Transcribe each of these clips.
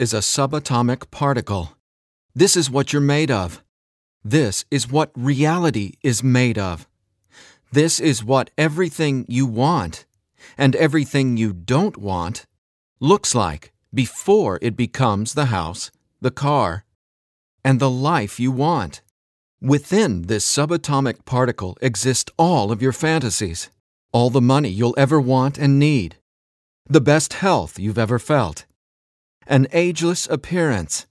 is a subatomic particle. This is what you're made of. This is what reality is made of. This is what everything you want and everything you don't want looks like before it becomes the house, the car, and the life you want. Within this subatomic particle exist all of your fantasies, all the money you'll ever want and need, the best health you've ever felt, an ageless appearance,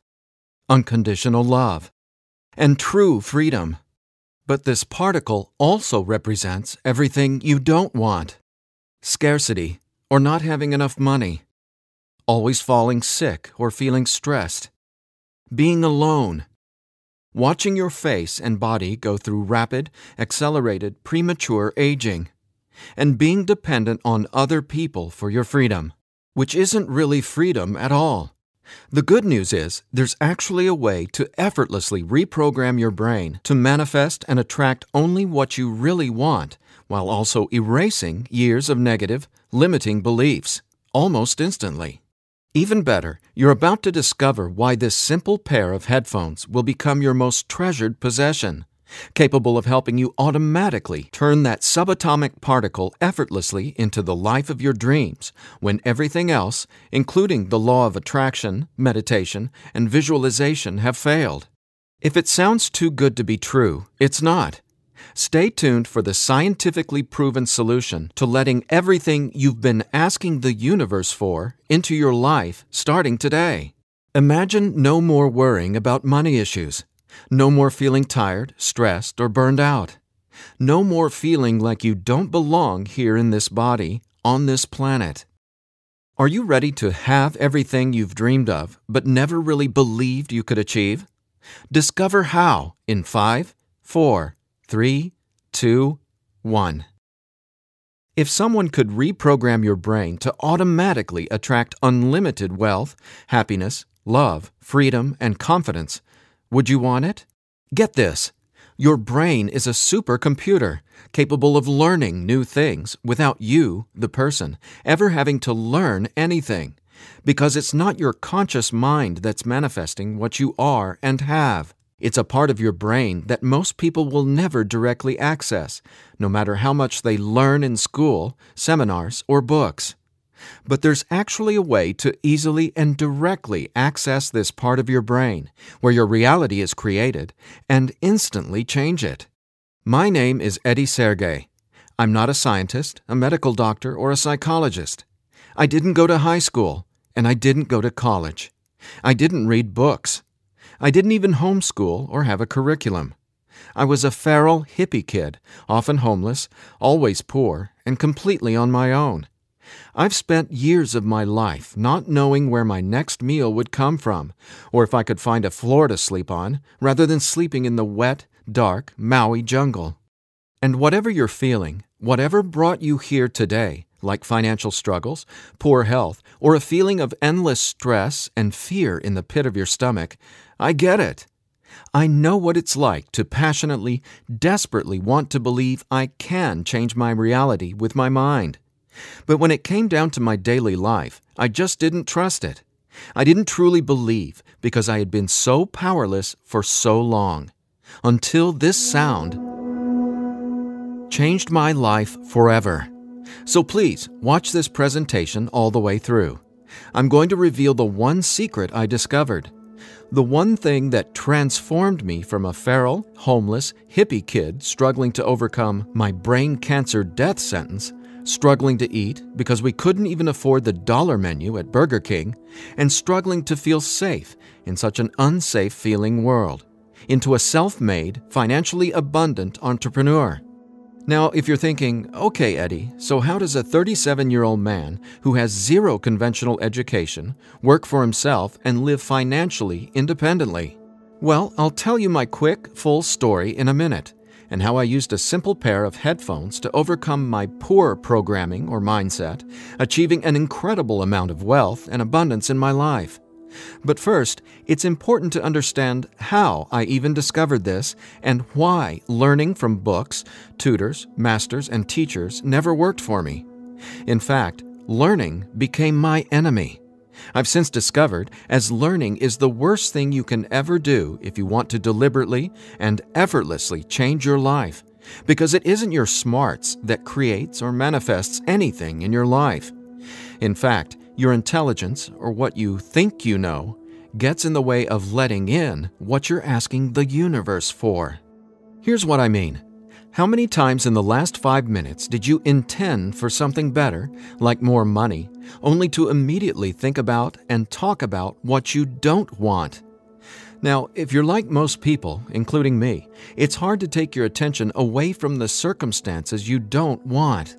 unconditional love, and true freedom. But this particle also represents everything you don't want: scarcity or not having enough money, always falling sick or feeling stressed, being alone, watching your face and body go through rapid, accelerated, premature aging, and being dependent on other people for your freedom, which isn't really freedom at all. The good news is there's actually a way to effortlessly reprogram your brain to manifest and attract only what you really want, while also erasing years of negative, limiting beliefs, almost instantly. Even better, you're about to discover why this simple pair of headphones will become your most treasured possession, capable of helping you automatically turn that subatomic particle effortlessly into the life of your dreams when everything else, including the law of attraction, meditation, and visualization, have failed. If it sounds too good to be true, it's not. Stay tuned for the scientifically proven solution to letting everything you've been asking the universe for into your life starting today. Imagine no more worrying about money issues. No more feeling tired, stressed, or burned out. No more feeling like you don't belong here in this body, on this planet. Are you ready to have everything you've dreamed of but never really believed you could achieve? Discover how in 5, 4, 3, 2, 1. If someone could reprogram your brain to automatically attract unlimited wealth, happiness, love, freedom, and confidence, would you want it? Get this. Your brain is a supercomputer capable of learning new things without you, the person, ever having to learn anything, because it's not your conscious mind that's manifesting what you are and have. It's a part of your brain that most people will never directly access, no matter how much they learn in school, seminars, or books. But there's actually a way to easily and directly access this part of your brain, where your reality is created, and instantly change it. My name is Eddie Sergey. I'm not a scientist, a medical doctor, or a psychologist. I didn't go to high school, and I didn't go to college. I didn't read books. I didn't even homeschool or have a curriculum. I was a feral hippie kid, often homeless, always poor, and completely on my own. I've spent years of my life not knowing where my next meal would come from, or if I could find a floor to sleep on, rather than sleeping in the wet, dark Maui jungle. And whatever you're feeling, whatever brought you here today, like financial struggles, poor health, or a feeling of endless stress and fear in the pit of your stomach, I get it. I know what it's like to passionately, desperately want to believe I can change my reality with my mind. But when it came down to my daily life, I just didn't trust it. I didn't truly believe because I had been so powerless for so long. Until this sound changed my life forever. So please, watch this presentation all the way through. I'm going to reveal the one secret I discovered. The one thing that transformed me from a feral, homeless, hippie kid struggling to overcome my brain cancer death sentence, struggling to eat because we couldn't even afford the dollar menu at Burger King, and struggling to feel safe in such an unsafe-feeling world, into a self-made, financially abundant entrepreneur. Now, if you're thinking, okay, Eddie, so how does a 37-year-old man who has zero conventional education work for himself and live financially independently? Well, I'll tell you my quick, full story in a minute, and how I used a simple pair of headphones to overcome my poor programming or mindset, achieving an incredible amount of wealth and abundance in my life. But first, it's important to understand how I even discovered this and why learning from books, tutors, masters, and teachers never worked for me. In fact, learning became my enemy. I've since discovered as learning is the worst thing you can ever do if you want to deliberately and effortlessly change your life, because it isn't your smarts that creates or manifests anything in your life. In fact, your intelligence, or what you think you know, gets in the way of letting in what you're asking the universe for. Here's what I mean. How many times in the last 5 minutes did you intend for something better, like more money, only to immediately think about and talk about what you don't want? Now, if you're like most people, including me, it's hard to take your attention away from the circumstances you don't want.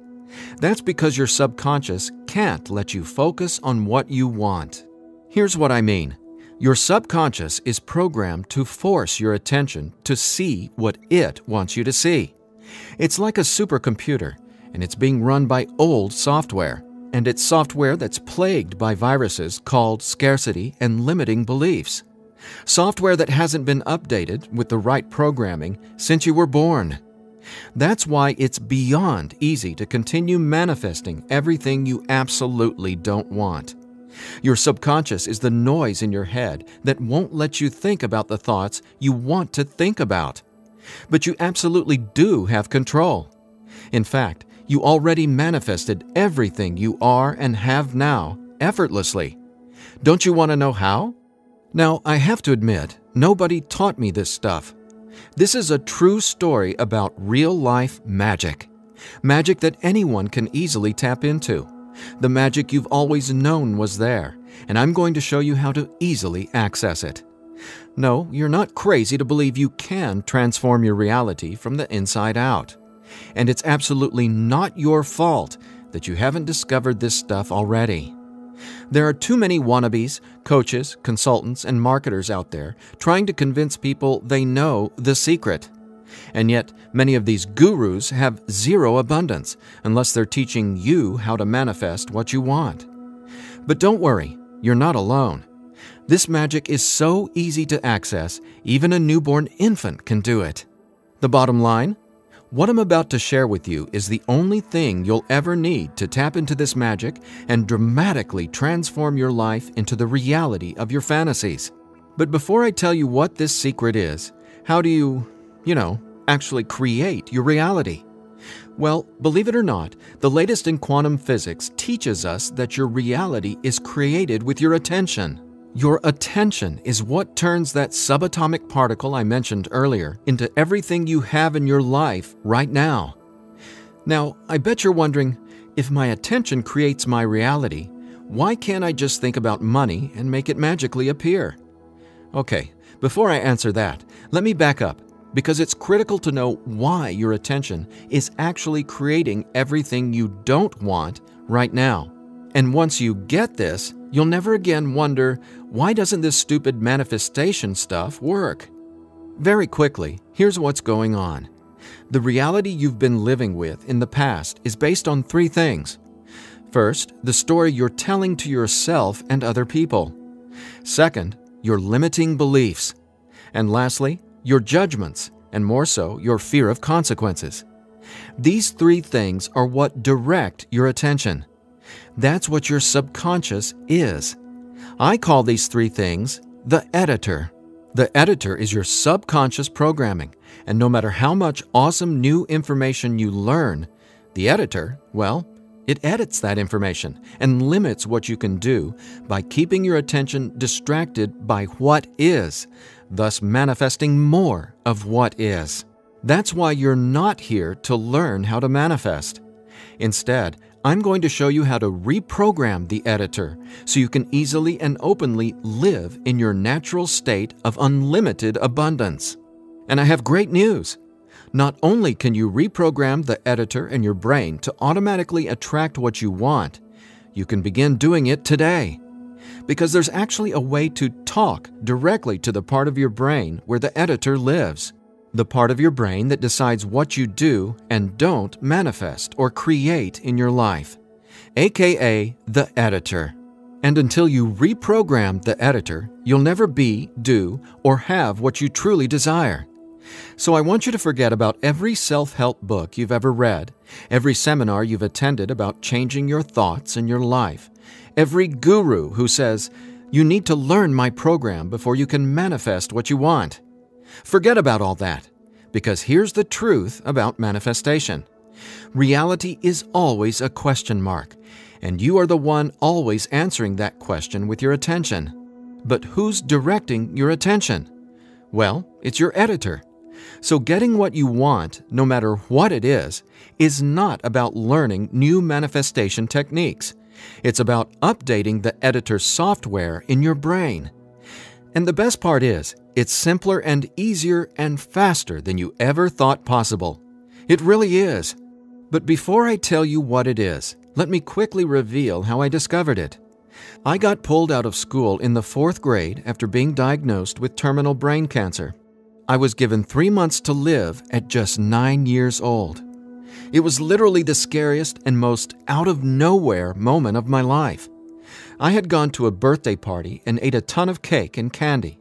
That's because your subconscious can't let you focus on what you want. Here's what I mean. Your subconscious is programmed to force your attention to see what it wants you to see. It's like a supercomputer, and it's being run by old software, and it's software that's plagued by viruses called scarcity and limiting beliefs. Software that hasn't been updated with the right programming since you were born. That's why it's beyond easy to continue manifesting everything you absolutely don't want. Your subconscious is the noise in your head that won't let you think about the thoughts you want to think about. But you absolutely do have control. In fact, you already manifested everything you are and have now effortlessly. Don't you want to know how? Now, I have to admit, nobody taught me this stuff. This is a true story about real-life magic. Magic that anyone can easily tap into. The magic you've always known was there, and I'm going to show you how to easily access it. No, you're not crazy to believe you can transform your reality from the inside out. And it's absolutely not your fault that you haven't discovered this stuff already. There are too many wannabes, coaches, consultants, and marketers out there trying to convince people they know the secret. And yet, many of these gurus have zero abundance unless they're teaching you how to manifest what you want. But don't worry, you're not alone. This magic is so easy to access, even a newborn infant can do it. The bottom line? What I'm about to share with you is the only thing you'll ever need to tap into this magic and dramatically transform your life into the reality of your fantasies. But before I tell you what this secret is, how do you actually create your reality? Well, believe it or not, the latest in quantum physics teaches us that your reality is created with your attention. Your attention is what turns that subatomic particle I mentioned earlier into everything you have in your life right now. Now, I bet you're wondering, if my attention creates my reality, why can't I just think about money and make it magically appear? Okay, before I answer that, let me back up, because it's critical to know why your attention is actually creating everything you don't want right now. And once you get this, you'll never again wonder, why doesn't this stupid manifestation stuff work? Very quickly, here's what's going on. The reality you've been living with in the past is based on 3 things. First, the story you're telling to yourself and other people. Second, your limiting beliefs. And lastly, your judgments, and more so, your fear of consequences. These 3 things are what direct your attention. That's what your subconscious is. I call these 3 things the editor. The editor is your subconscious programming, and no matter how much awesome new information you learn, the editor, well, it edits that information and limits what you can do by keeping your attention distracted by what is, thus manifesting more of what is. That's why you're not here to learn how to manifest. Instead, I'm going to show you how to reprogram the editor so you can easily and openly live in your natural state of unlimited abundance. And I have great news. Not only can you reprogram the editor in your brain to automatically attract what you want, you can begin doing it today. Because there's actually a way to talk directly to the part of your brain where the editor lives. The part of your brain that decides what you do and don't manifest or create in your life, aka the editor. And until you reprogram the editor, you'll never be, do, or have what you truly desire. So I want you to forget about every self-help book you've ever read, every seminar you've attended about changing your thoughts and your life, Every guru who says, "You need to learn my program before you can manifest what you want." Forget about all that, because here's the truth about manifestation. Reality is always a question mark, and you are the one always answering that question with your attention. But who's directing your attention? Well, it's your editor. So getting what you want, no matter what it is not about learning new manifestation techniques. It's about updating the editor's software in your brain. And the best part is, it's simpler and easier and faster than you ever thought possible. It really is. But before I tell you what it is, let me quickly reveal how I discovered it. I got pulled out of school in the 4th grade after being diagnosed with terminal brain cancer. I was given 3 months to live at just 9 years old. It was literally the scariest and most out-of-nowhere moment of my life. I had gone to a birthday party and ate a ton of cake and candy.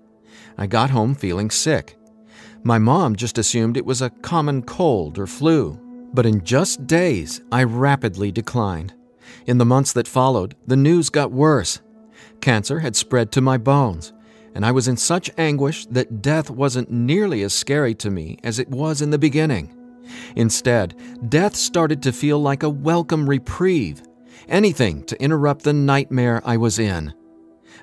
I got home feeling sick. My mom just assumed it was a common cold or flu. But in just days, I rapidly declined. In the months that followed, the news got worse. Cancer had spread to my bones, and I was in such anguish that death wasn't nearly as scary to me as it was in the beginning. Instead, death started to feel like a welcome reprieve, anything to interrupt the nightmare I was in.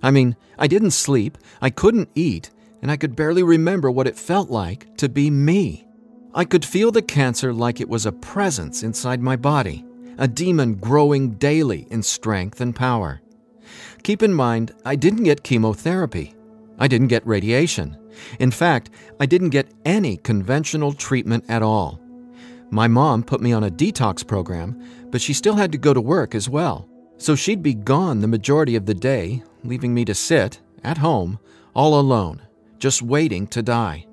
I mean, I didn't sleep, I couldn't eat, and I could barely remember what it felt like to be me. I could feel the cancer like it was a presence inside my body, a demon growing daily in strength and power. Keep in mind, I didn't get chemotherapy. I didn't get radiation. In fact, I didn't get any conventional treatment at all. My mom put me on a detox program, but she still had to go to work as well. So she'd be gone the majority of the day, leaving me to sit, at home, all alone, just waiting to die.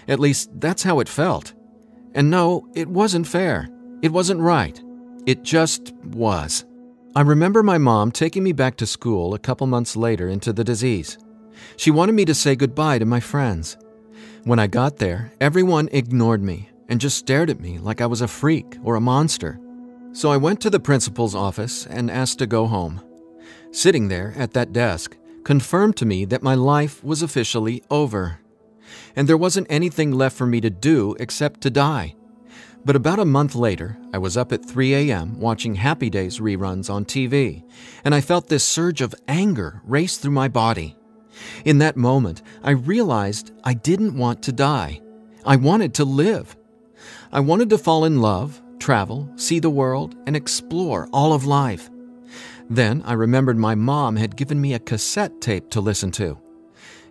At least, that's how it felt. And no, it wasn't fair. It wasn't right. It just was. I remember my mom taking me back to school a couple months later into the disease. She wanted me to say goodbye to my friends. When I got there, everyone ignored me and just stared at me like I was a freak or a monster. So I went to the principal's office and asked to go home. Sitting there at that desk confirmed to me that my life was officially over. And there wasn't anything left for me to do except to die. But about a month later, I was up at 3 a.m. watching Happy Days reruns on TV, and I felt this surge of anger race through my body. In that moment, I realized I didn't want to die. I wanted to live. I wanted to fall in love, travel, see the world, and explore all of life. Then I remembered my mom had given me a cassette tape to listen to.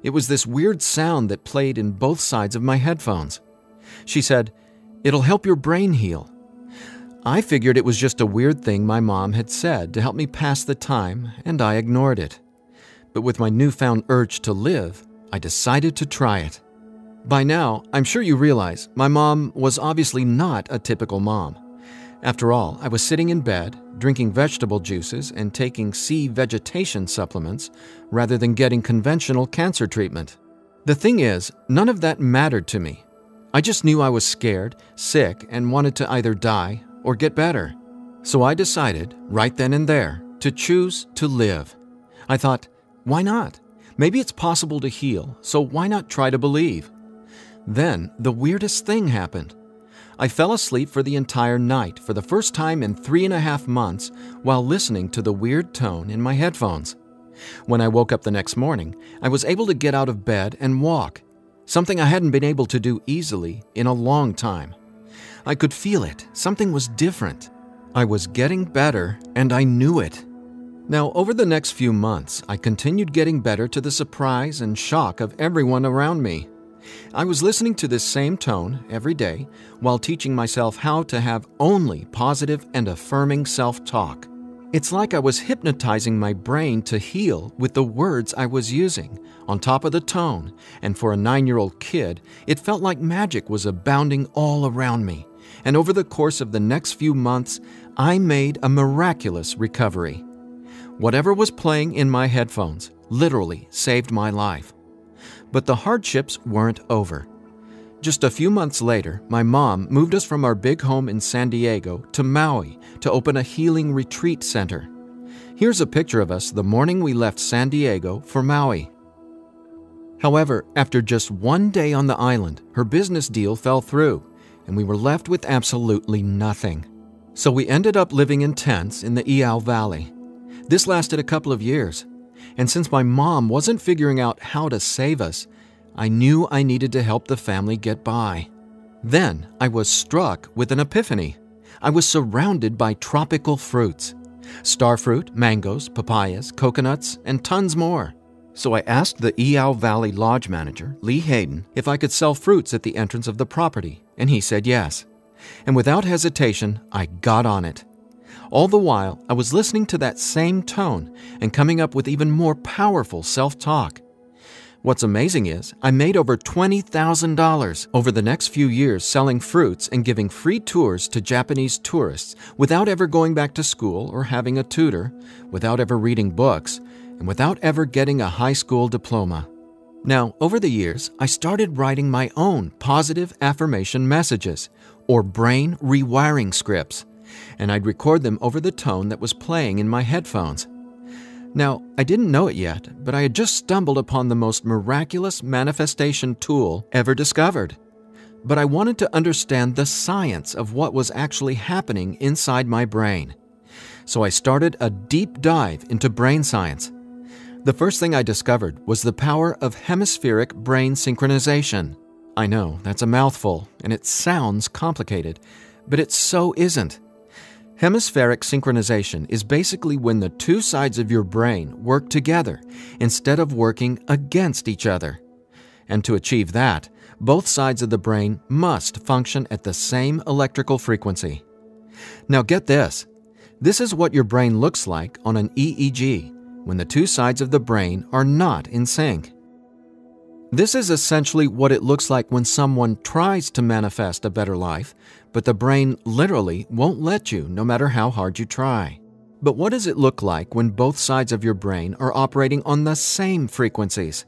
It was this weird sound that played in both sides of my headphones. She said, "It'll help your brain heal." I figured it was just a weird thing my mom had said to help me pass the time, and I ignored it. But with my newfound urge to live, I decided to try it. By now, I'm sure you realize my mom was obviously not a typical mom. After all, I was sitting in bed, drinking vegetable juices and taking sea vegetation supplements rather than getting conventional cancer treatment. The thing is, none of that mattered to me. I just knew I was scared, sick, and wanted to either die or get better. So I decided, right then and there, to choose to live. I thought, why not? Maybe it's possible to heal, so why not try to believe? Then, the weirdest thing happened. I fell asleep for the entire night for the first time in 3.5 months while listening to the weird tone in my headphones. When I woke up the next morning, I was able to get out of bed and walk, something I hadn't been able to do easily in a long time. I could feel it. Something was different. I was getting better, and I knew it. Now, over the next few months, I continued getting better to the surprise and shock of everyone around me. I was listening to this same tone every day while teaching myself how to have only positive and affirming self-talk. It's like I was hypnotizing my brain to heal with the words I was using, on top of the tone, and for a 9-year-old kid, it felt like magic was abounding all around me. And over the course of the next few months, I made a miraculous recovery. Whatever was playing in my headphones literally saved my life. But the hardships weren't over. Just a few months later, my mom moved us from our big home in San Diego to Maui to open a healing retreat center. Here's a picture of us the morning we left San Diego for Maui. However, after just one day on the island, her business deal fell through, and we were left with absolutely nothing. So we ended up living in tents in the Iao Valley. This lasted a couple of years, and since my mom wasn't figuring out how to save us, I knew I needed to help the family get by. Then I was struck with an epiphany. I was surrounded by tropical fruits: starfruit, mangoes, papayas, coconuts, and tons more. So I asked the Iao Valley Lodge manager, Lee Hayden, if I could sell fruits at the entrance of the property, and he said yes. And without hesitation, I got on it. All the while, I was listening to that same tone and coming up with even more powerful self-talk. What's amazing is I made over $20,000 over the next few years selling fruits and giving free tours to Japanese tourists without ever going back to school or having a tutor, without ever reading books, and without ever getting a high school diploma. Now, over the years, I started writing my own positive affirmation messages, or brain rewiring scripts, and I'd record them over the tone that was playing in my headphones. Now, I didn't know it yet, but I had just stumbled upon the most miraculous manifestation tool ever discovered. But I wanted to understand the science of what was actually happening inside my brain. So I started a deep dive into brain science. The first thing I discovered was the power of hemispheric brain synchronization. I know, that's a mouthful, and it sounds complicated, but it so isn't. Hemispheric synchronization is basically when the two sides of your brain work together instead of working against each other. And to achieve that, both sides of the brain must function at the same electrical frequency. Now get this. This is what your brain looks like on an EEG when the two sides of the brain are not in sync. This is essentially what it looks like when someone tries to manifest a better life, but the brain literally won't let you no matter how hard you try. But what does it look like when both sides of your brain are operating on the same frequencies?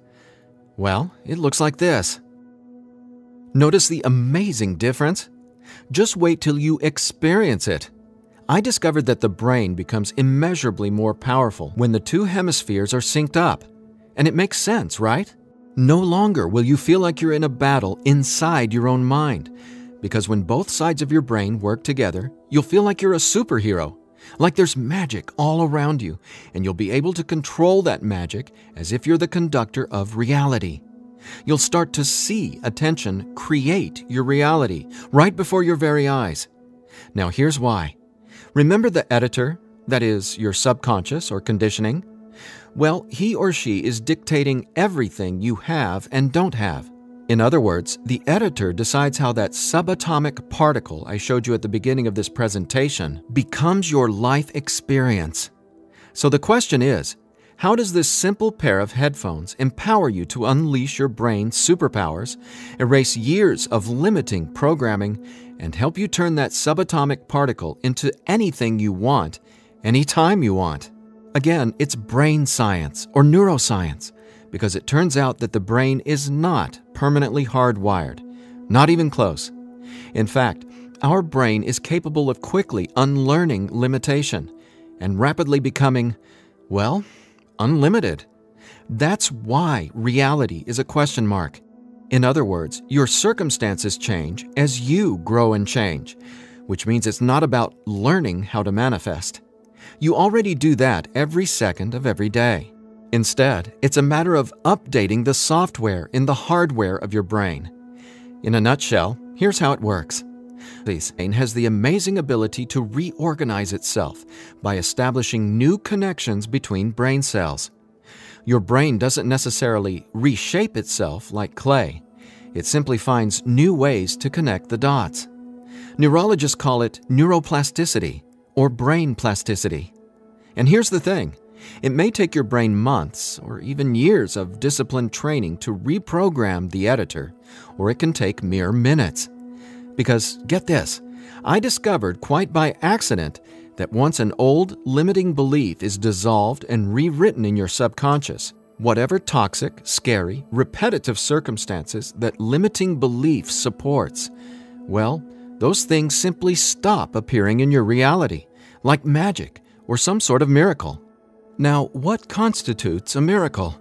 Well, it looks like this. Notice the amazing difference? Just wait till you experience it. I discovered that the brain becomes immeasurably more powerful when the two hemispheres are synced up. And it makes sense, right? No longer will you feel like you're in a battle inside your own mind, because when both sides of your brain work together, you'll feel like you're a superhero, like there's magic all around you, and you'll be able to control that magic as if you're the conductor of reality. You'll start to see attention create your reality right before your very eyes. Now here's why. Remember the editor, that is, your subconscious or conditioning? Well, he or she is dictating everything you have and don't have. In other words, the editor decides how that subatomic particle I showed you at the beginning of this presentation becomes your life experience. So the question is, how does this simple pair of headphones empower you to unleash your brain's superpowers, erase years of limiting programming, and help you turn that subatomic particle into anything you want, anytime you want? Again, it's brain science or neuroscience, because it turns out that the brain is not permanently hardwired, not even close. In fact, our brain is capable of quickly unlearning limitation and rapidly becoming, well, unlimited. That's why reality is a question mark. In other words, your circumstances change as you grow and change, which means it's not about learning how to manifest. You already do that every second of every day. Instead, it's a matter of updating the software in the hardware of your brain. In a nutshell, here's how it works. The brain has the amazing ability to reorganize itself by establishing new connections between brain cells. Your brain doesn't necessarily reshape itself like clay. It simply finds new ways to connect the dots. Neurologists call it neuroplasticity or brain plasticity. And here's the thing. It may take your brain months or even years of disciplined training to reprogram the editor, or it can take mere minutes. Because, get this, I discovered quite by accident that once an old, limiting belief is dissolved and rewritten in your subconscious, whatever toxic, scary, repetitive circumstances that limiting belief supports, well, those things simply stop appearing in your reality, like magic or some sort of miracle. Now, what constitutes a miracle?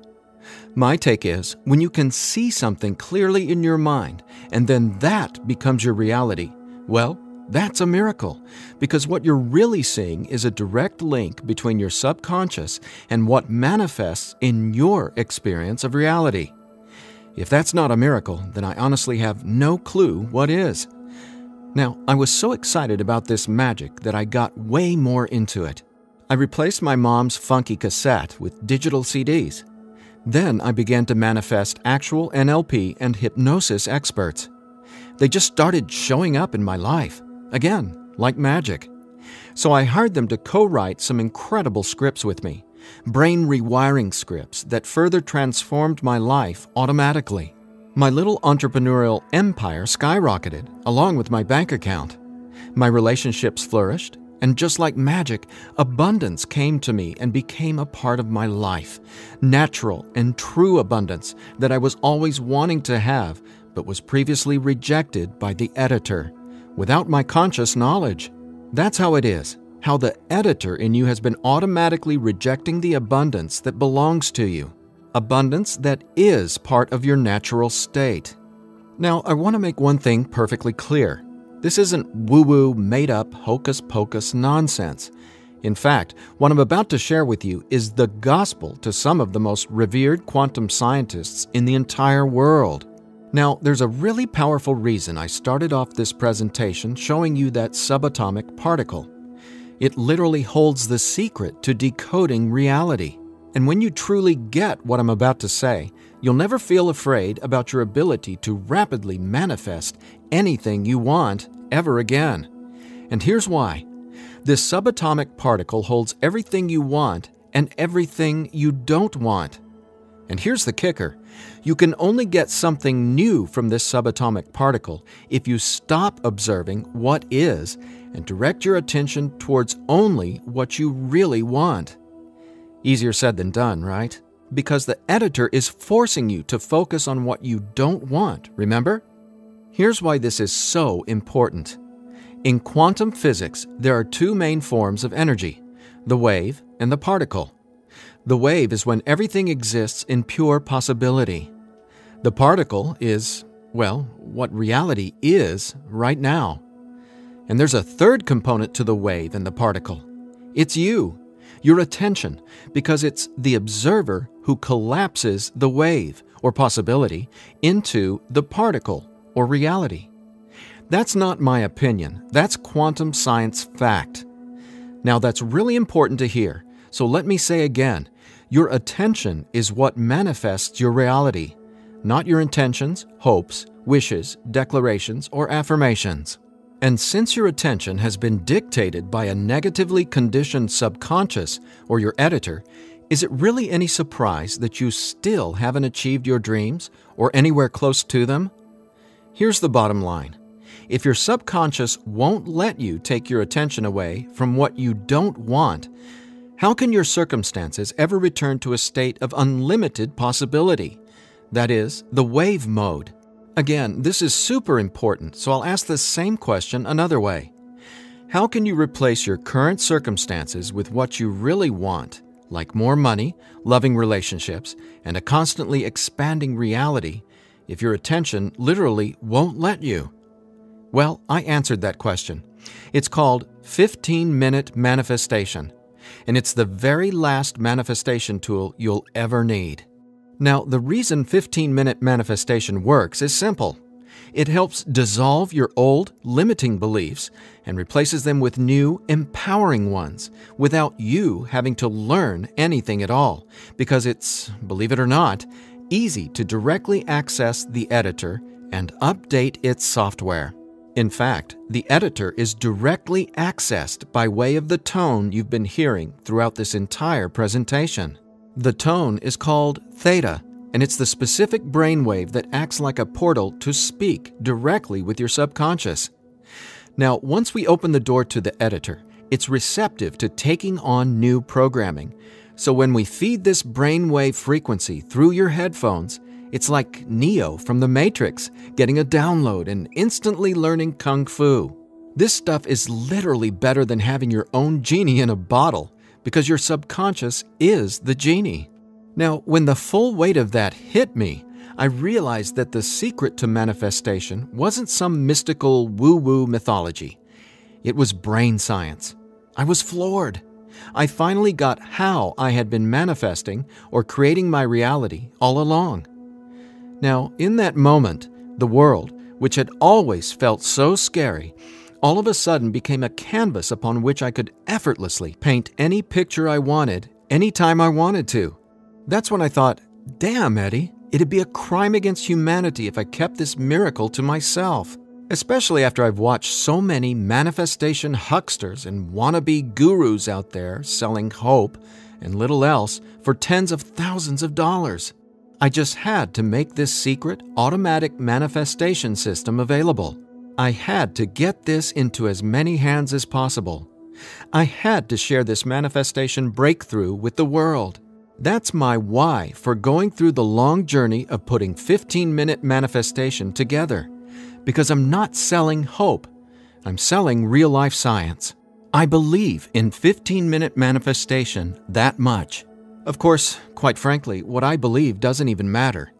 My take is when you can see something clearly in your mind and then that becomes your reality, well, that's a miracle, because what you're really seeing is a direct link between your subconscious and what manifests in your experience of reality. If that's not a miracle, then I honestly have no clue what is. Now, I was so excited about this magic that I got way more into it. I replaced my mom's funky cassette with digital CDs. Then I began to manifest actual NLP and hypnosis experts. They just started showing up in my life, again, like magic. So I hired them to co-write some incredible scripts with me, brain rewiring scripts that further transformed my life automatically. My little entrepreneurial empire skyrocketed, along with my bank account. My relationships flourished, and just like magic, abundance came to me and became a part of my life. Natural and true abundance that I was always wanting to have, but was previously rejected by the editor, without my conscious knowledge. That's how it is, how the editor in you has been automatically rejecting the abundance that belongs to you. Abundance that is part of your natural state. Now, I want to make one thing perfectly clear. This isn't woo-woo, made-up, hocus-pocus nonsense. In fact, what I'm about to share with you is the gospel to some of the most revered quantum scientists in the entire world. Now, there's a really powerful reason I started off this presentation showing you that subatomic particle. It literally holds the secret to decoding reality. And when you truly get what I'm about to say, you'll never feel afraid about your ability to rapidly manifest anything you want ever again. And here's why. This subatomic particle holds everything you want and everything you don't want. And here's the kicker. You can only get something new from this subatomic particle if you stop observing what is and direct your attention towards only what you really want. Easier said than done, right? Because the editor is forcing you to focus on what you don't want, remember? Here's why this is so important. In quantum physics, there are two main forms of energy, the wave and the particle. The wave is when everything exists in pure possibility. The particle is, well, what reality is right now. And there's a third component to the wave and the particle. It's you. Your attention, because it's the observer who collapses the wave, or possibility, into the particle, or reality. That's not my opinion. That's quantum science fact. Now that's really important to hear, so let me say again, your attention is what manifests your reality, not your intentions, hopes, wishes, declarations, or affirmations. And since your attention has been dictated by a negatively conditioned subconscious or your editor, is it really any surprise that you still haven't achieved your dreams or anywhere close to them? Here's the bottom line. If your subconscious won't let you take your attention away from what you don't want, how can your circumstances ever return to a state of unlimited possibility? That is, the wave mode. Again, this is super important, so I'll ask the same question another way. How can you replace your current circumstances with what you really want, like more money, loving relationships, and a constantly expanding reality, if your attention literally won't let you? Well, I answered that question. It's called 15-minute manifestation, and it's the very last manifestation tool you'll ever need. Now, the reason 15-minute manifestation works is simple. It helps dissolve your old, limiting beliefs and replaces them with new, empowering ones without you having to learn anything at all, because it's, believe it or not, easy to directly access the editor and update its software. In fact, the editor is directly accessed by way of the tone you've been hearing throughout this entire presentation. The tone is called theta, and it's the specific brainwave that acts like a portal to speak directly with your subconscious. Now, once we open the door to the editor, it's receptive to taking on new programming. So when we feed this brainwave frequency through your headphones, it's like Neo from the Matrix getting a download and instantly learning Kung Fu. This stuff is literally better than having your own genie in a bottle, because your subconscious is the genie. Now, when the full weight of that hit me, I realized that the secret to manifestation wasn't some mystical woo-woo mythology. It was brain science. I was floored. I finally got how I had been manifesting or creating my reality all along. Now, in that moment, the world, which had always felt so scary, all of a sudden became a canvas upon which I could effortlessly paint any picture I wanted, anytime I wanted to. That's when I thought, damn, Eddie, it'd be a crime against humanity if I kept this miracle to myself. Especially after I've watched so many manifestation hucksters and wannabe gurus out there selling hope and little else for tens of thousands of dollars. I just had to make this secret, automatic manifestation system available. I had to get this into as many hands as possible. I had to share this manifestation breakthrough with the world. That's my why for going through the long journey of putting 15-minute manifestation together. Because I'm not selling hope. I'm selling real-life science. I believe in 15-minute manifestation that much. Of course, quite frankly, what I believe doesn't even matter.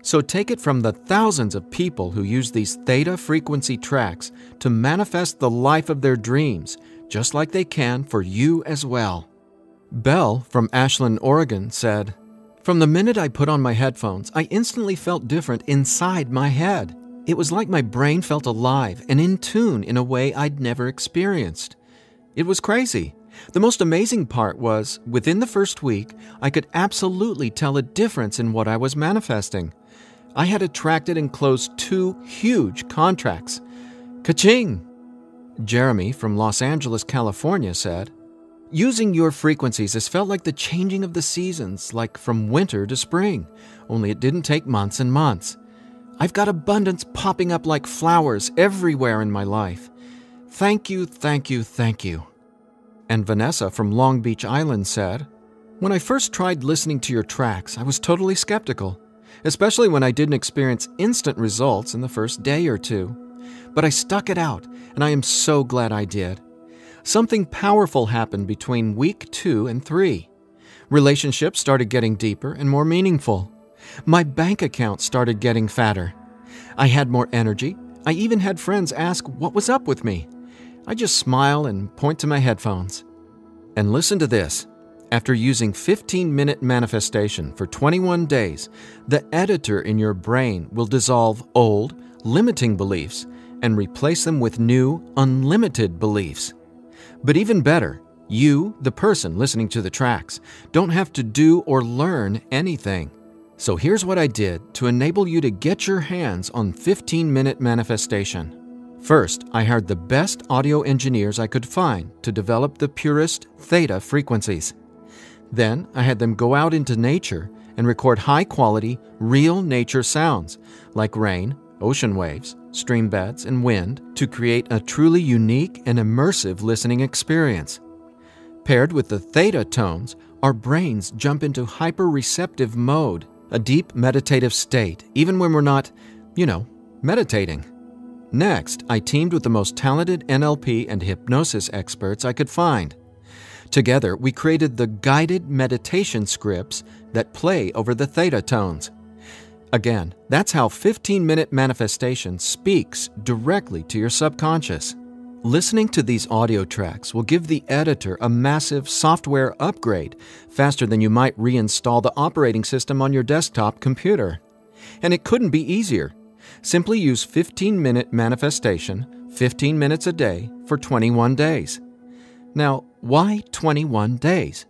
So take it from the thousands of people who use these theta frequency tracks to manifest the life of their dreams, just like they can for you as well. Belle from Ashland, Oregon said, "From the minute I put on my headphones, I instantly felt different inside my head. It was like my brain felt alive and in tune in a way I'd never experienced. It was crazy. The most amazing part was, within the first week, I could absolutely tell a difference in what I was manifesting. I had attracted and closed 2 huge contracts. Ka-ching!" Jeremy from Los Angeles, California said, "Using your frequencies has felt like the changing of the seasons, like from winter to spring, only it didn't take months and months. I've got abundance popping up like flowers everywhere in my life. Thank you, thank you, thank you." And Vanessa from Long Beach Island said, "When I first tried listening to your tracks, I was totally skeptical, especially when I didn't experience instant results in the first day or 2. But I stuck it out, and I am so glad I did. Something powerful happened between week 2 and 3. Relationships started getting deeper and more meaningful. My bank account started getting fatter. I had more energy. I even had friends ask what was up with me. I just smile and point to my headphones. And listen to this. After using 15-minute manifestation for 21 days, the editor in your brain will dissolve old, limiting beliefs and replace them with new, unlimited beliefs. But even better, you, the person listening to the tracks, don't have to do or learn anything. So here's what I did to enable you to get your hands on 15-minute manifestation. First, I hired the best audio engineers I could find to develop the purest theta frequencies. Then, I had them go out into nature and record high-quality, real nature sounds like rain, ocean waves, stream beds, and wind to create a truly unique and immersive listening experience. Paired with the theta tones, our brains jump into hyper-receptive mode, a deep meditative state, even when we're not, meditating. Next, I teamed with the most talented NLP and hypnosis experts I could find. Together, we created the guided meditation scripts that play over the theta tones. Again, that's how 15-minute manifestation speaks directly to your subconscious. Listening to these audio tracks will give the editor a massive software upgrade faster than you might reinstall the operating system on your desktop computer. And it couldn't be easier. Simply use 15-minute manifestation, 15 minutes a day, for 21 days. Now, why 21 days?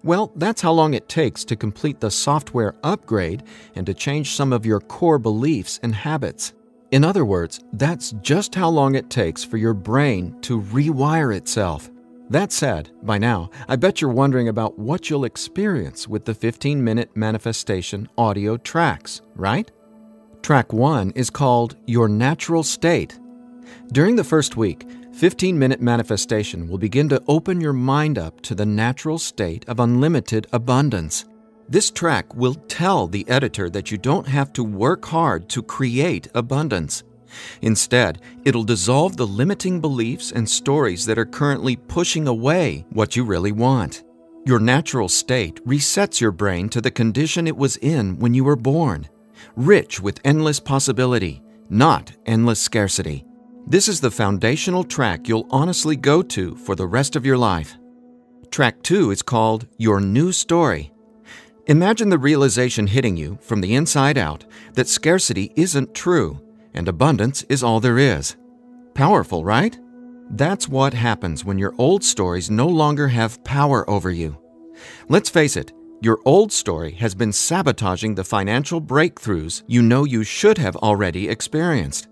Well, that's how long it takes to complete the software upgrade and to change some of your core beliefs and habits. In other words, that's just how long it takes for your brain to rewire itself. That said, by now, I bet you're wondering about what you'll experience with the 15-minute manifestation audio tracks, right? Track 1 is called Your Natural State. During the first week, 15-minute manifestation will begin to open your mind up to the natural state of unlimited abundance. This track will tell the editor that you don't have to work hard to create abundance. Instead, it'll dissolve the limiting beliefs and stories that are currently pushing away what you really want. Your natural state resets your brain to the condition it was in when you were born, rich with endless possibility, not endless scarcity. This is the foundational track you'll honestly go to for the rest of your life. Track 2 is called Your New Story. Imagine the realization hitting you from the inside out that scarcity isn't true and abundance is all there is. Powerful, right? That's what happens when your old stories no longer have power over you. Let's face it, your old story has been sabotaging the financial breakthroughs you know you should have already experienced.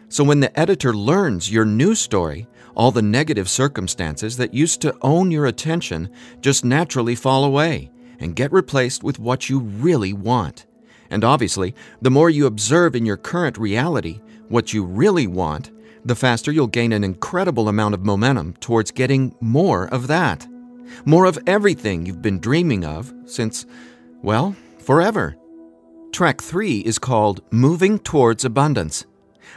So when the editor learns your new story, all the negative circumstances that used to own your attention just naturally fall away and get replaced with what you really want. And obviously, the more you observe in your current reality what you really want, the faster you'll gain an incredible amount of momentum towards getting more of that. More of everything you've been dreaming of since, well, forever. Track 3 is called Moving Towards Abundance.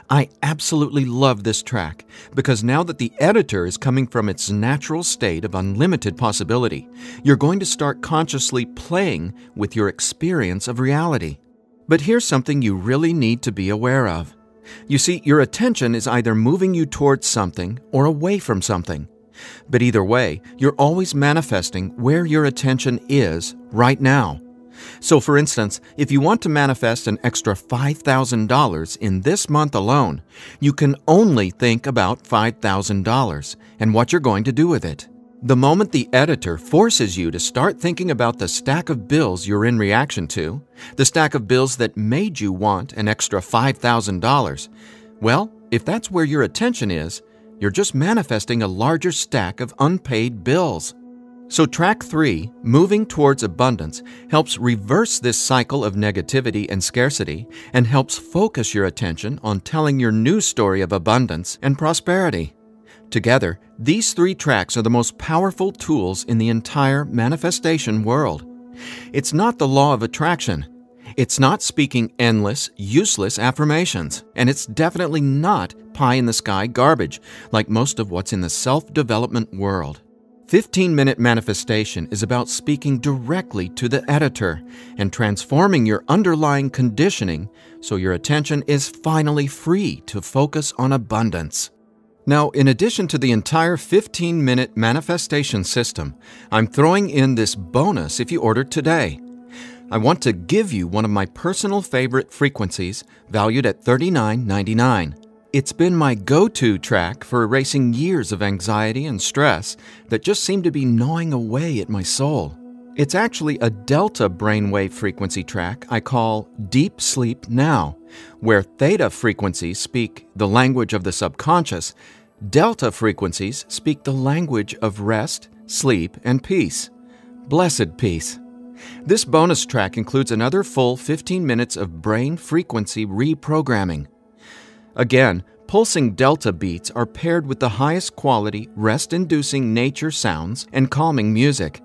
I absolutely love this track because now that the editor is coming from its natural state of unlimited possibility, you're going to start consciously playing with your experience of reality. But here's something you really need to be aware of. You see, your attention is either moving you towards something or away from something. But either way, you're always manifesting where your attention is right now. So for instance, if you want to manifest an extra $5,000 in this month alone, you can only think about $5,000 and what you're going to do with it. The moment the editor forces you to start thinking about the stack of bills you're in reaction to, the stack of bills that made you want an extra $5,000, well, if that's where your attention is, you're just manifesting a larger stack of unpaid bills. So track 3, Moving Towards Abundance, helps reverse this cycle of negativity and scarcity and helps focus your attention on telling your new story of abundance and prosperity. Together, these 3 tracks are the most powerful tools in the entire manifestation world. It's not the law of attraction. It's not speaking endless, useless affirmations. And it's definitely not pie-in-the-sky garbage like most of what's in the self-development world. 15-Minute Manifestation is about speaking directly to the editor and transforming your underlying conditioning so your attention is finally free to focus on abundance. Now, in addition to the entire 15-minute manifestation system, I'm throwing in this bonus if you order today. I want to give you one of my personal favorite frequencies valued at $39.99. It's been my go-to track for erasing years of anxiety and stress that just seem to be gnawing away at my soul. It's actually a delta brainwave frequency track I call Deep Sleep Now, where theta frequencies speak the language of the subconscious, delta frequencies speak the language of rest, sleep, and peace. Blessed peace. This bonus track includes another full 15 minutes of brain frequency reprogramming. Again, pulsing delta beats are paired with the highest quality, rest-inducing nature sounds and calming music.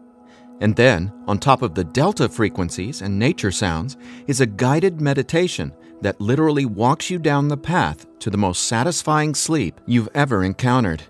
And then, on top of the delta frequencies and nature sounds, is a guided meditation that literally walks you down the path to the most satisfying sleep you've ever encountered.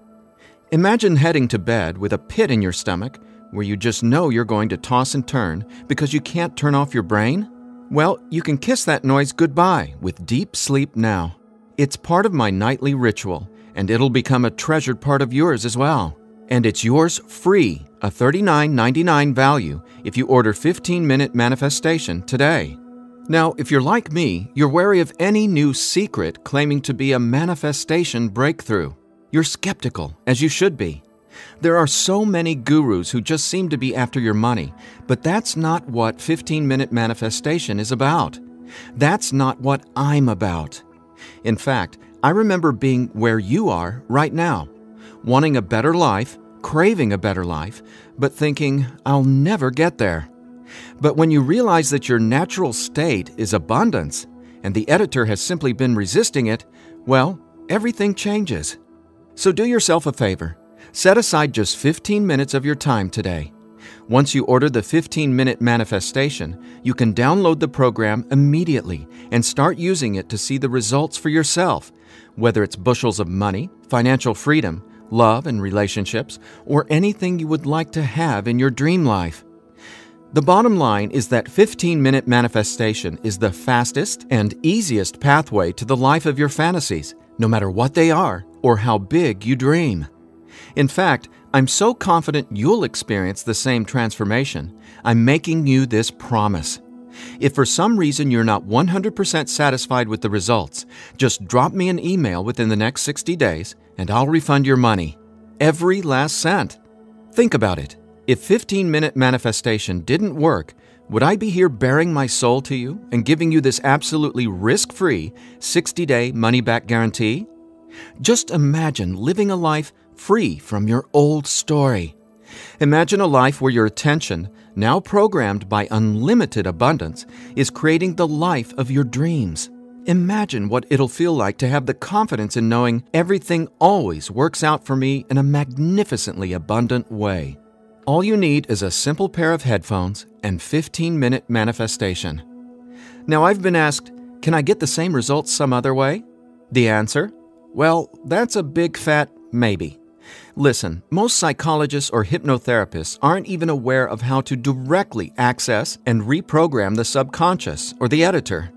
Imagine heading to bed with a pit in your stomach where you just know you're going to toss and turn because you can't turn off your brain? Well, you can kiss that noise goodbye with Deep Sleep Now. It's part of my nightly ritual, and it'll become a treasured part of yours as well. And it's yours free, a $39.99 value, if you order 15-minute manifestation today. Now, if you're like me, you're wary of any new secret claiming to be a manifestation breakthrough. You're skeptical, as you should be. There are so many gurus who just seem to be after your money, but that's not what 15-minute manifestation is about. That's not what I'm about. In fact, I remember being where you are right now, wanting a better life, craving a better life, but thinking, I'll never get there. But when you realize that your natural state is abundance, and the editor has simply been resisting it, well, everything changes. So do yourself a favor. Set aside just 15 minutes of your time today. Once you order the 15-minute manifestation, you can download the program immediately and start using it to see the results for yourself, whether it's bushels of money, financial freedom, love and relationships, or anything you would like to have in your dream life. The bottom line is that 15-minute manifestation is the fastest and easiest pathway to the life of your fantasies, no matter what they are or how big you dream. In fact, I'm so confident you'll experience the same transformation, I'm making you this promise. If for some reason you're not 100% satisfied with the results, just drop me an email within the next 60 days and I'll refund your money. Every last cent. Think about it. If 15-minute manifestation didn't work, would I be here bearing my soul to you and giving you this absolutely risk-free 60-day money-back guarantee? Just imagine living a life free from your old story. Imagine a life where your attention, now programmed by unlimited abundance, is creating the life of your dreams. Imagine what it'll feel like to have the confidence in knowing everything always works out for me in a magnificently abundant way. All you need is a simple pair of headphones and 15-minute manifestation. Now, I've been asked, can I get the same results some other way? The answer? Well, that's a big fat maybe. Listen, most psychologists or hypnotherapists aren't even aware of how to directly access and reprogram the subconscious or the editor.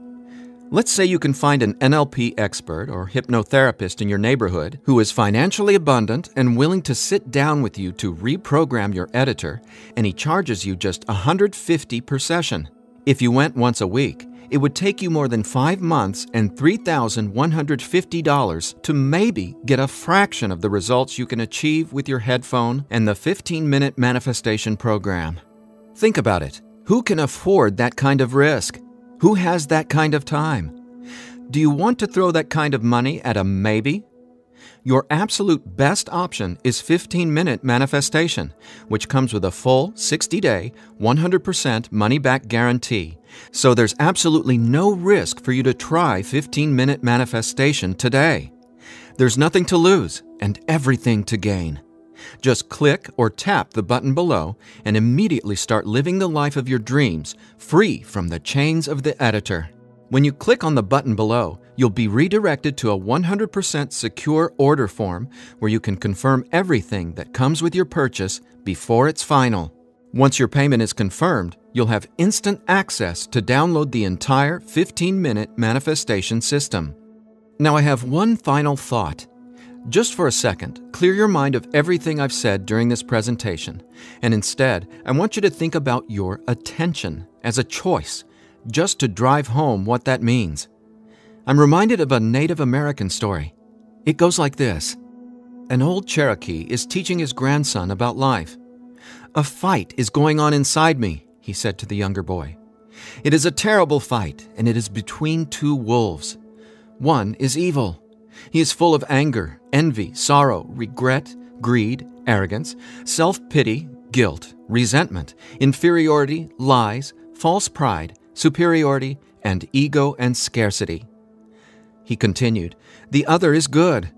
Let's say you can find an NLP expert or hypnotherapist in your neighborhood who is financially abundant and willing to sit down with you to reprogram your editor, and he charges you just $150 per session. If you went once a week, it would take you more than 5 months and $3,150 to maybe get a fraction of the results you can achieve with your headphone and the 15-minute manifestation program. Think about it. Who can afford that kind of risk? Who has that kind of time? Do you want to throw that kind of money at a maybe? Your absolute best option is 15-minute manifestation, which comes with a full 60-day, 100% money-back guarantee. So there's absolutely no risk for you to try 15-minute manifestation today. There's nothing to lose and everything to gain. Just click or tap the button below and immediately start living the life of your dreams, free from the chains of the editor. When you click on the button below, you'll be redirected to a 100% secure order form where you can confirm everything that comes with your purchase before it's final. Once your payment is confirmed, you'll have instant access to download the entire 15-minute manifestation system. Now I have one final thought. Just for a second, clear your mind of everything I've said during this presentation, and instead, I want you to think about your attention as a choice, just to drive home what that means. I'm reminded of a Native American story. It goes like this. An old Cherokee is teaching his grandson about life. "A fight is going on inside me," he said to the younger boy. "It is a terrible fight, and it is between two wolves. One is evil. He is full of anger, envy, sorrow, regret, greed, arrogance, self-pity, guilt, resentment, inferiority, lies, false pride, superiority, and ego and scarcity." He continued, "The other is good.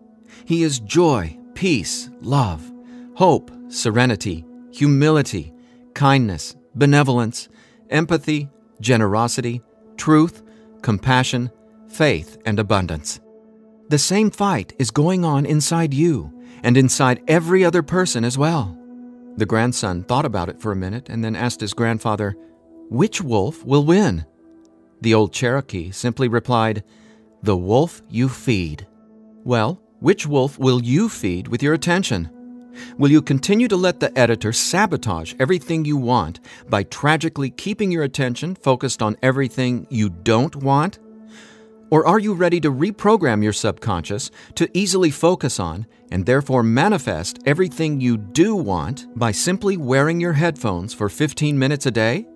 He is joy, peace, love, hope, serenity, humility, kindness, benevolence, empathy, generosity, truth, compassion, faith, and abundance. The same fight is going on inside you and inside every other person as well." The grandson thought about it for a minute and then asked his grandfather, "Which wolf will win?" The old Cherokee simply replied, "The wolf you feed." Well, which wolf will you feed with your attention? Will you continue to let the editor sabotage everything you want by tragically keeping your attention focused on everything you don't want? Or are you ready to reprogram your subconscious to easily focus on and therefore manifest everything you do want by simply wearing your headphones for 15 minutes a day?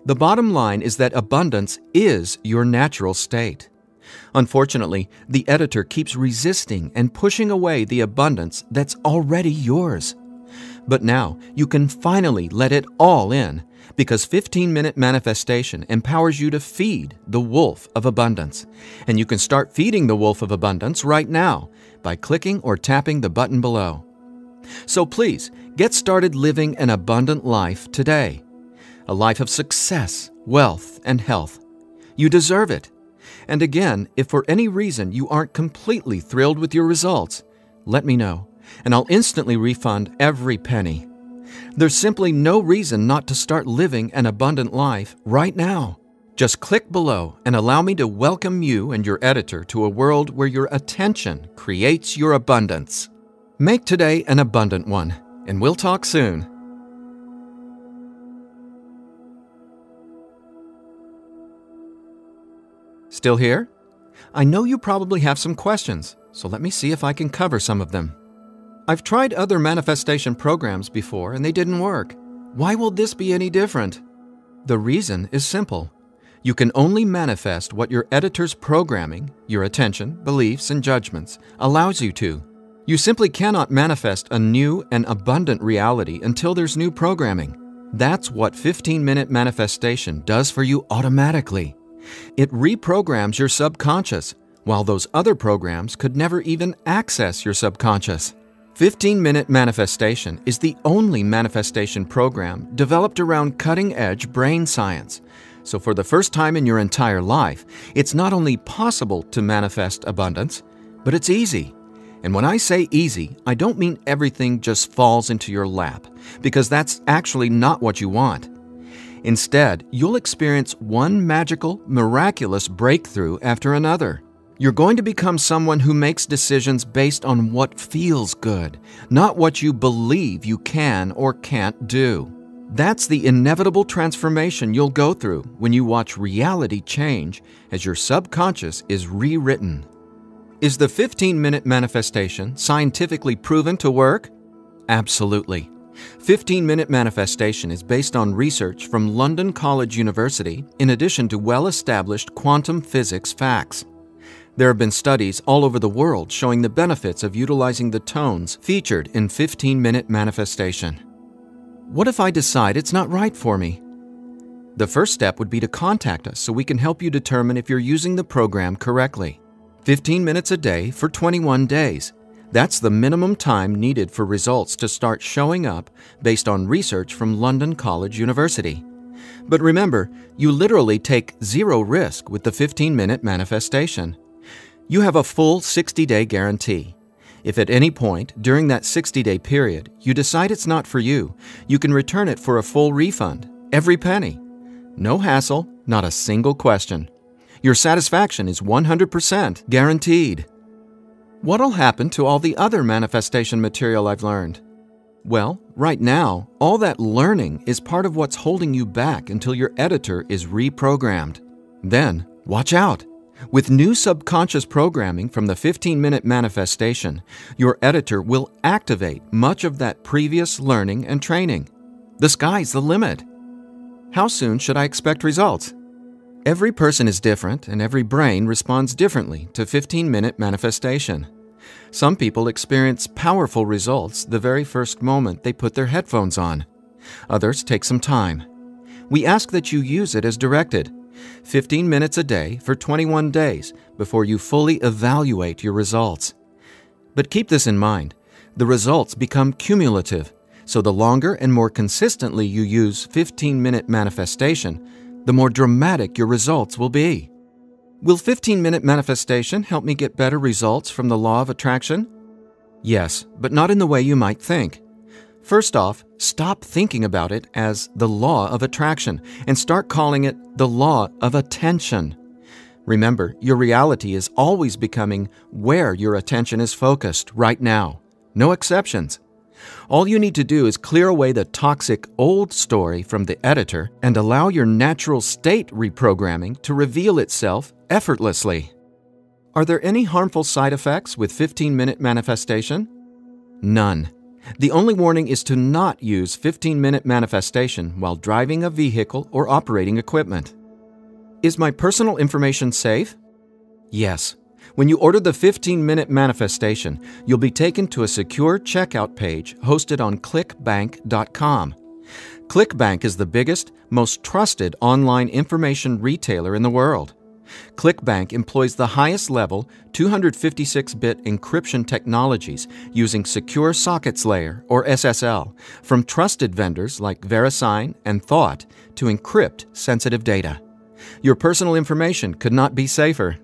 The bottom line is that abundance is your natural state. Unfortunately, the editor keeps resisting and pushing away the abundance that's already yours. But now you can finally let it all in, because 15-minute manifestation empowers you to feed the wolf of abundance. And you can start feeding the wolf of abundance right now by clicking or tapping the button below. So please, get started living an abundant life today. A life of success, wealth, and health. You deserve it. And again, if for any reason you aren't completely thrilled with your results, let me know. and I'll instantly refund every penny. There's simply no reason not to start living an abundant life right now. Just click below and allow me to welcome you and your editor to a world where your attention creates your abundance. Make today an abundant one, and we'll talk soon. Still here? I know you probably have some questions, so let me see if I can cover some of them. I've tried other manifestation programs before and they didn't work. Why will this be any different? The reason is simple. You can only manifest what your editor's programming, your attention, beliefs, and judgments allows you to. You simply cannot manifest a new and abundant reality until there's new programming. That's what 15-minute manifestation does for you automatically. It reprograms your subconscious, while those other programs could never even access your subconscious. 15-minute manifestation is the only manifestation program developed around cutting-edge brain science. So for the first time in your entire life, it's not only possible to manifest abundance, but it's easy. And when I say easy, I don't mean everything just falls into your lap, because that's actually not what you want. Instead, you'll experience one magical, miraculous breakthrough after another. You're going to become someone who makes decisions based on what feels good, not what you believe you can or can't do. That's the inevitable transformation you'll go through when you watch reality change as your subconscious is rewritten. Is the 15-minute manifestation scientifically proven to work? Absolutely. 15-minute manifestation is based on research from London College University in addition to well-established quantum physics facts. There have been studies all over the world showing the benefits of utilizing the tones featured in 15-minute manifestation. What if I decide it's not right for me? The first step would be to contact us so we can help you determine if you're using the program correctly. 15 minutes a day for 21 days. That's the minimum time needed for results to start showing up based on research from London College University. But remember, you literally take zero risk with the 15-minute manifestation. You have a full 60-day guarantee. If at any point during that 60-day period you decide it's not for you, you can return it for a full refund, every penny. No hassle, not a single question. Your satisfaction is 100% guaranteed. What'll happen to all the other manifestation material I've learned? Well, right now, all that learning is part of what's holding you back until your editor is reprogrammed. Then, watch out! With new subconscious programming from the 15-minute manifestation, your editor will activate much of that previous learning and training. The sky's the limit. How soon should I expect results? Every person is different and every brain responds differently to 15-minute manifestation. Some people experience powerful results the very first moment they put their headphones on. Others take some time. We ask that you use it as directed, 15 minutes a day for 21 days before you fully evaluate your results. But keep this in mind, the results become cumulative, so the longer and more consistently you use 15-minute manifestation, the more dramatic your results will be. Will 15-minute manifestation help me get better results from the law of attraction? Yes, but not in the way you might think. First off, stop thinking about it as the law of attraction and start calling it the law of attention. Remember, your reality is always becoming where your attention is focused right now. No exceptions. All you need to do is clear away the toxic old story from the editor and allow your natural state reprogramming to reveal itself effortlessly. Are there any harmful side effects with 15-minute manifestation? None. The only warning is to not use 15-minute manifestation while driving a vehicle or operating equipment. Is my personal information safe? Yes. When you order the 15-minute manifestation, you'll be taken to a secure checkout page hosted on ClickBank.com. ClickBank is the biggest, most trusted online information retailer in the world. ClickBank employs the highest level 256-bit encryption technologies using Secure Sockets Layer, or SSL, from trusted vendors like VeriSign and Thought to encrypt sensitive data. Your personal information could not be safer.